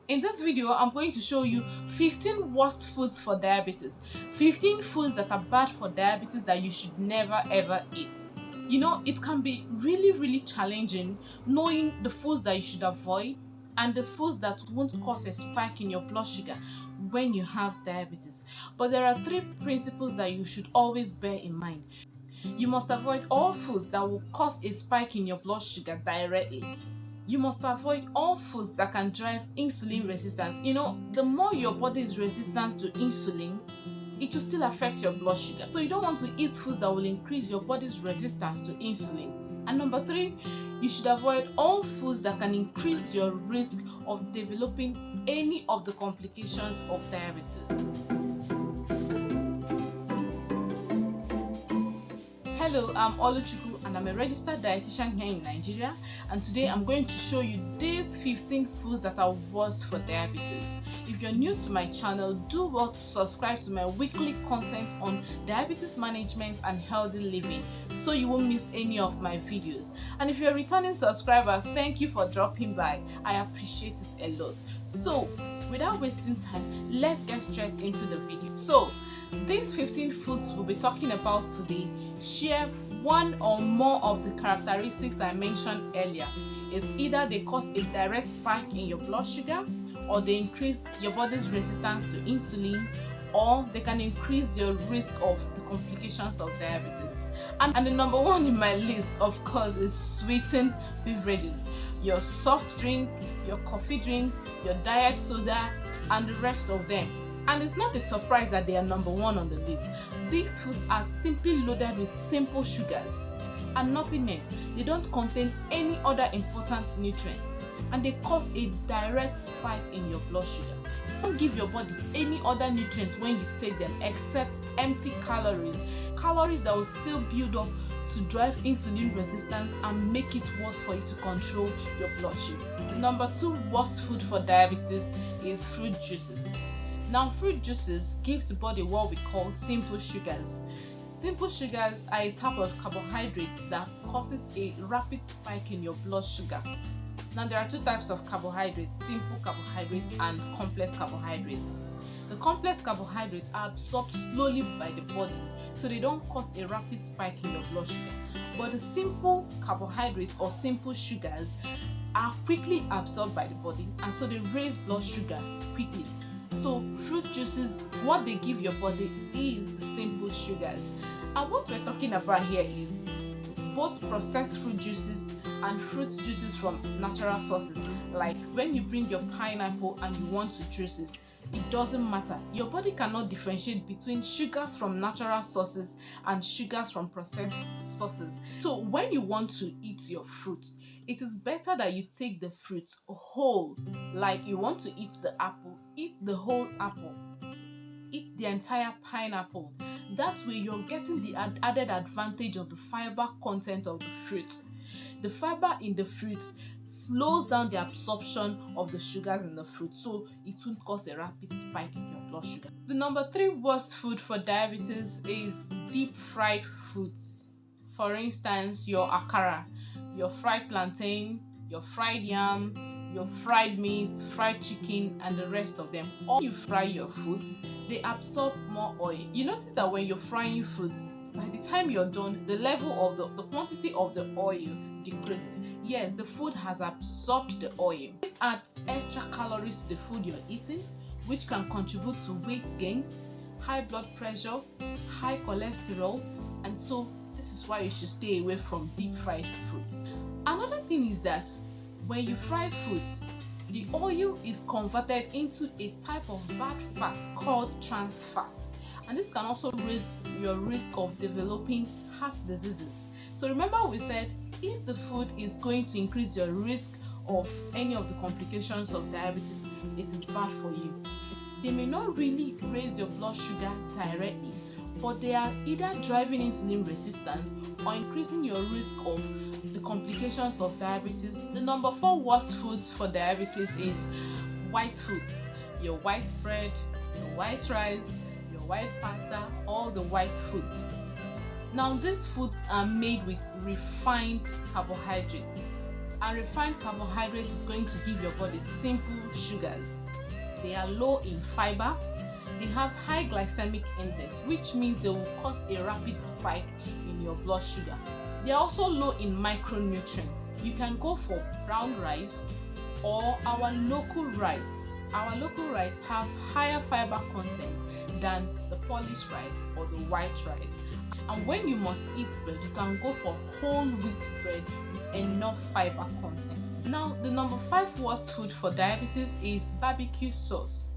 In this video, I'm going to show you 15 worst foods for diabetes. 15 foods that are bad for diabetes that you should never ever eat. You know, it can be really challenging knowing the foods that you should avoid and the foods that won't cause a spike in your blood sugar when you have diabetes. But there are 3 principles that you should always bear in mind. You must avoid all foods that will cause a spike in your blood sugar directly. You must avoid all foods that can drive insulin resistance. You know, the more your body is resistant to insulin, it will still affect your blood sugar. So you don't want to eat foods that will increase your body's resistance to insulin. And number 3, you should avoid all foods that can increase your risk of developing any of the complications of diabetes. Hello, I'm Oluchukwu and I'm a registered dietitian here in Nigeria, and today I'm going to show you these 15 foods that are worst for diabetes. If you're new to my channel, do well to subscribe to my weekly content on diabetes management and healthy living so you won't miss any of my videos. And if you're a returning subscriber, thank you for dropping by. I appreciate it a lot. So without wasting time, let's get straight into the video. So these 15 foods we'll be talking about today share one or more of the characteristics I mentioned earlier. It's either they cause a direct spike in your blood sugar, or they increase your body's resistance to insulin, or they can increase your risk of the complications of diabetes. And the number 1 in my list, of course, is sweetened beverages. Your soft drink, your coffee drinks, your diet soda, and the rest of them. And it's not a surprise that they are number 1 on the list. These foods are simply loaded with simple sugars and nothing else. They don't contain any other important nutrients, and they cause a direct spike in your blood sugar. Don't give your body any other nutrients when you take them except empty calories that will still build up to drive insulin resistance and make it worse for you to control your blood sugar. The number 2 worst food for diabetes is fruit juices. Now, fruit juices give the body what we call simple sugars. Simple sugars are a type of carbohydrate that causes a rapid spike in your blood sugar. Now, there are 2 types of carbohydrates: simple carbohydrates and complex carbohydrates. The complex carbohydrates are absorbed slowly by the body, so they don't cause a rapid spike in your blood sugar. But the simple carbohydrates or simple sugars are quickly absorbed by the body, and so they raise blood sugar quickly. So fruit juices, what they give your body is the simple sugars. And what we're talking about here is both processed fruit juices and fruit juices from natural sources. Like when you bring your pineapple and you want to juice it, it doesn't matter. Your body cannot differentiate between sugars from natural sources and sugars from processed sources. So when you want to eat your fruit, it is better that you take the fruit whole. Like you want to eat the apple, eat the whole apple. Eat the entire pineapple. That way you're getting the added advantage of the fiber content of the fruit. The fiber in the fruit slows down the absorption of the sugars in the fruit, so it won't cause a rapid spike in your blood sugar. The number 3 worst food for diabetes is deep fried foods. For instance, your akara, your fried plantain, your fried yam, your fried meat, fried chicken, and the rest of them. All you fry your foods, they absorb more oil. You notice that when you're frying foods, by the time you're done, the level of the quantity of the oil decreases. Yes, the food has absorbed the oil. This adds extra calories to the food you're eating, which can contribute to weight gain, high blood pressure, high cholesterol, and so this is why you should stay away from deep fried foods. Another thing is that when you fry foods, the oil is converted into a type of bad fat called trans fat, and this can also raise your risk of developing heart diseases. So remember, we said if the food is going to increase your risk of any of the complications of diabetes, it is bad for you. They may not really raise your blood sugar directly, but they are either driving insulin resistance or increasing your risk of the complications of diabetes. The number 4 worst foods for diabetes is white foods. Your white bread, your white rice, your white pasta, all the white foods. Now, these foods are made with refined carbohydrates. And refined carbohydrates is going to give your body simple sugars. They are low in fiber. They have high glycemic index, which means they will cause a rapid spike in your blood sugar. They are also low in micronutrients. You can go for brown rice or our local rice. Our local rice have higher fiber content than the polished rice or the white rice. And when you must eat bread, you can go for whole wheat bread with enough fiber content. Now, the number 5 worst food for diabetes is BBQ sauce.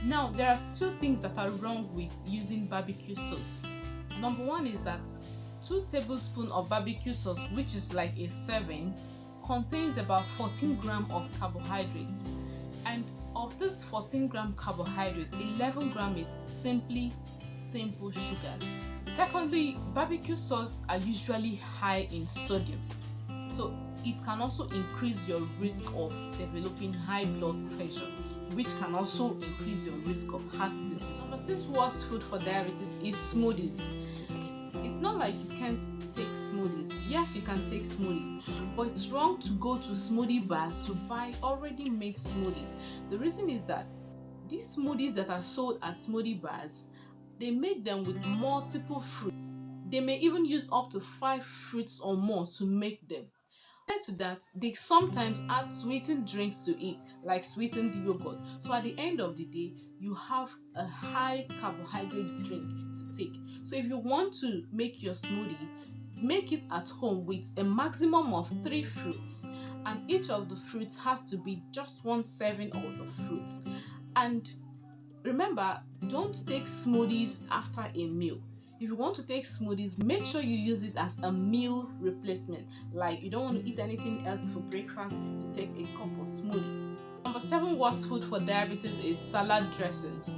Now, there are 2 things that are wrong with using BBQ sauce. Number 1 is that 2 tablespoons of BBQ sauce, which is like a serving, contains about 14 grams of carbohydrates. And of this 14 gram carbohydrates, 11 grams is simply simple sugars. Secondly, BBQ sauce are usually high in sodium, so it can also increase your risk of developing high blood pressure, which can also increase your risk of heart disease. Number 6 worst food for diabetes is smoothies. It's not like you can't take smoothies. Yes, you can take smoothies, but it's wrong to go to smoothie bars to buy already made smoothies. The reason is that these smoothies that are sold at smoothie bars, they make them with multiple fruits. They may even use up to 5 fruits or more to make them. Added to that, they sometimes add sweetened drinks to it, like sweetened yogurt. So at the end of the day, you have a high carbohydrate drink to take. So if you want to make your smoothie, make it at home with a maximum of 3 fruits, and each of the fruits has to be just 1 serving of the fruits. And remember, don't take smoothies after a meal. If you want to take smoothies, make sure you use it as a meal replacement. Like, you don't want to eat anything else for breakfast, you take a cup of smoothie. Number 7 worst food for diabetes is salad dressings.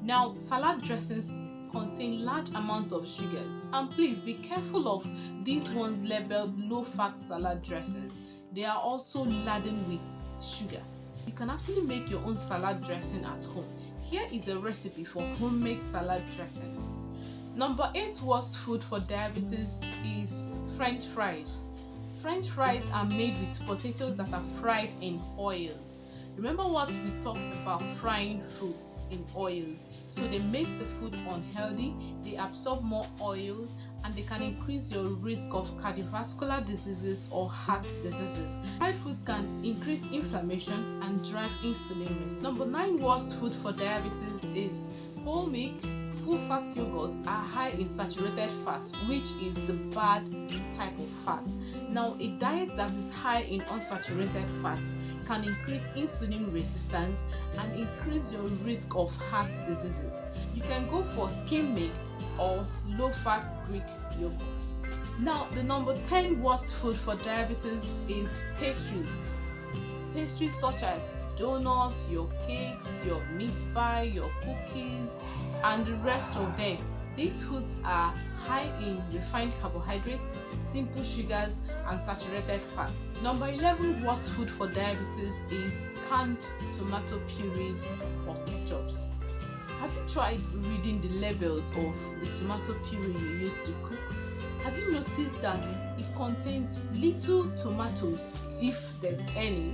Now, salad dressings contain large amount of sugars, and please be careful of these ones labeled low-fat salad dressings. They are also laden with sugar. You can actually make your own salad dressing at home. Here is a recipe for homemade salad dressing. Number 8 worst food for diabetes is French fries. French fries are made with potatoes that are fried in oils. Remember what we talked about frying foods in oils? So they make the food unhealthy, they absorb more oils, and they can increase your risk of cardiovascular diseases or heart diseases. Fried foods can increase inflammation and drive insulin risk. Number 9 worst food for diabetes is whole milk. Full-fat yogurts are high in saturated fat, which is the bad type of fat. Now, a diet that is high in unsaturated fat can increase insulin resistance and increase your risk of heart diseases. You can go for skim milk or low-fat Greek yogurt. Now, the number 10 worst food for diabetes is pastries. Pastries such as donuts, your cakes, your meat pie, your cookies, and the rest of them. These foods are high in refined carbohydrates, simple sugars, and saturated fats. Number 11 worst food for diabetes is canned tomato purees or ketchups. Have you tried reading the labels of the tomato puree you use to cook? Have you noticed that it contains little tomatoes, if there's any?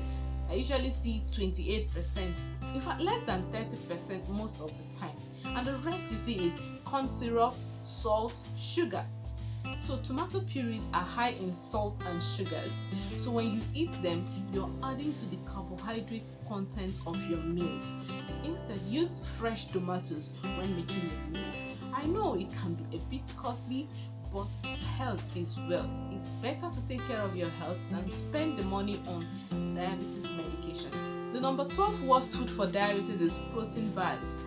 I usually see 28%, in fact less than 30% most of the time. And the rest you see is corn syrup, salt, sugar. So tomato purees are high in salt and sugars. So when you eat them, you're adding to the carbohydrate content of your meals. Instead, use fresh tomatoes when making your meals. I know it can be a bit costly, but health is wealth. It's better to take care of your health than spend the money on diabetes medications. The number 12 worst food for diabetes is protein bars.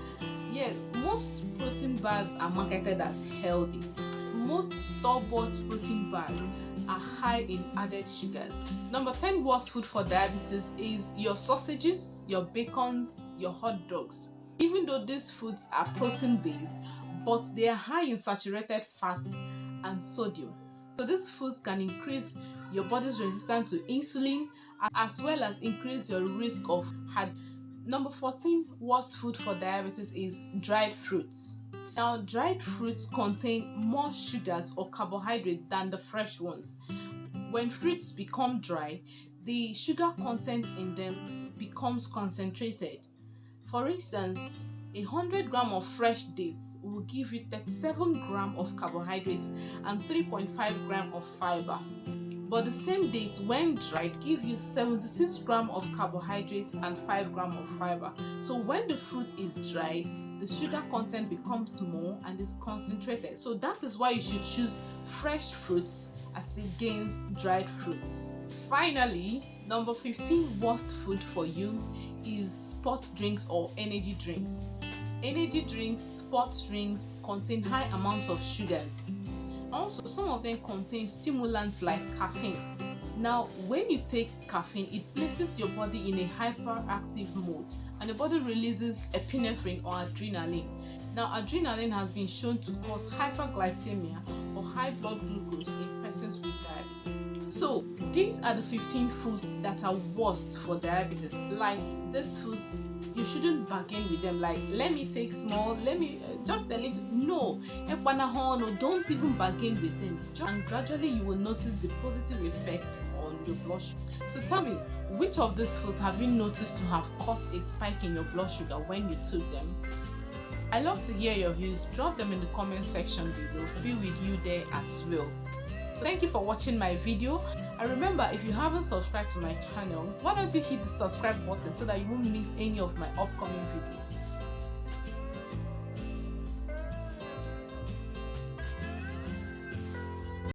Yes, most protein bars are marketed as healthy. Most store-bought protein bars are high in added sugars. Number 10 worst food for diabetes is your sausages, your bacons, your hot dogs. Even though these foods are protein-based, but they are high in saturated fats and sodium. So these foods can increase your body's resistance to insulin, as well as increase your risk of heart. Number 14 worst food for diabetes is dried fruits. Now, dried fruits contain more sugars or carbohydrate than the fresh ones. When fruits become dry, the sugar content in them becomes concentrated. For instance, 100 grams of fresh dates will give you 37 grams of carbohydrates and 3.5 grams of fiber. But the same dates, when dried, give you 76 grams of carbohydrates and 5 grams of fiber. So when the fruit is dried, the sugar content becomes more and is concentrated. So that is why you should choose fresh fruits as against dried fruits. Finally, number 15 worst food for you is sport drinks or energy drinks. Energy drinks, sports drinks contain high amounts of sugars. Also, some of them contain stimulants like caffeine. Now, when you take caffeine, it places your body in a hyperactive mode and the body releases epinephrine or adrenaline. Now, adrenaline has been shown to cause hyperglycemia or high blood glucose in persons with diabetes. So, these are the 15 foods that are worst for diabetes. Like these foods, you shouldn't bargain with them. Like, let me take small, let me just a little. No, don't even bargain with them. And gradually, you will notice the positive effects on your blood sugar. So tell me, which of these foods have you noticed to have caused a spike in your blood sugar when you took them? I love to hear your views. Drop them in the comment section below. Be with you there as well. So thank you for watching my video. And remember, if you haven't subscribed to my channel, why don't you hit the subscribe button so that you won't miss any of my upcoming videos.